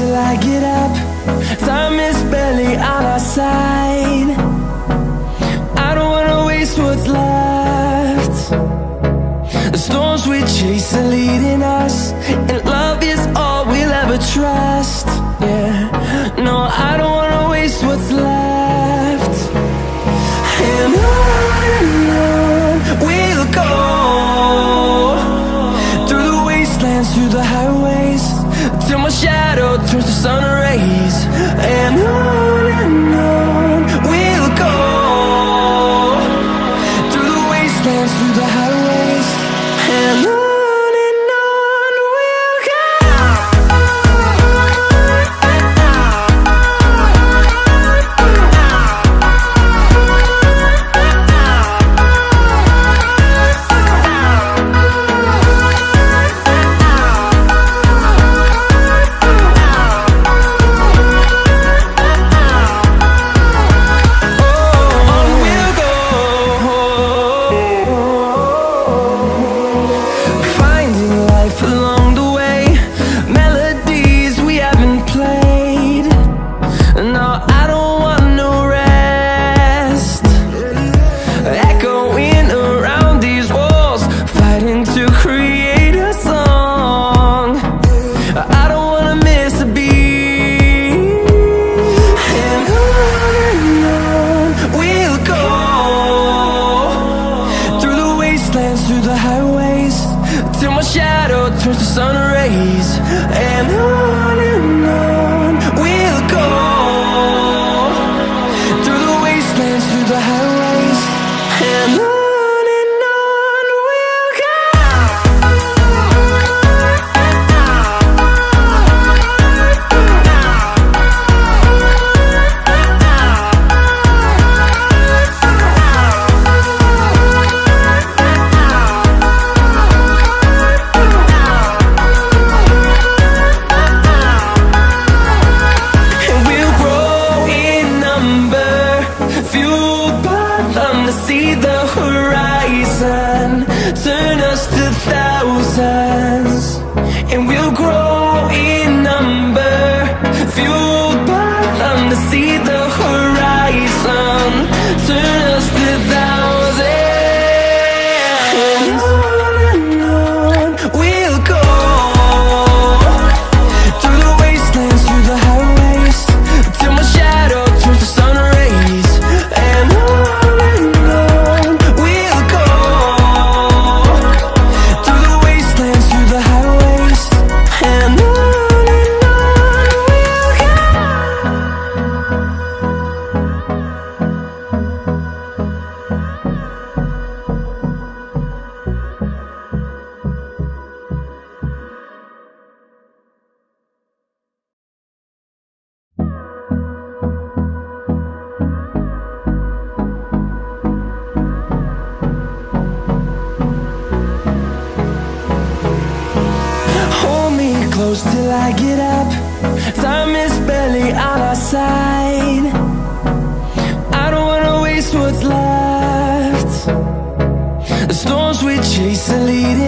till I get up. Time is barely on our side. I don't wanna waste what's left. The storms we chase are leading us, and love is all we'll ever trust. Yeah, no, I don't wanna waste what's left. And on we'll go, through the wastelands, through the highways, till my shadow turns to sun rays. And on we'll go, through the wastelands, through the highways, and on we'll go. Through the highways, till my shadow turns to sun rays. And on we'll go, through the wastelands, through the highways, and on we'll go. See the horizon turn us to thousands, and we'll grow in number, fueled by them. To see the horizon turn us to thousands, and on we'll go, through the wastelands, through the highways, till my shadow turns to sun rays. And close till I get up. Time is barely on our side. I don't wanna waste what's left. The storms we chase are leading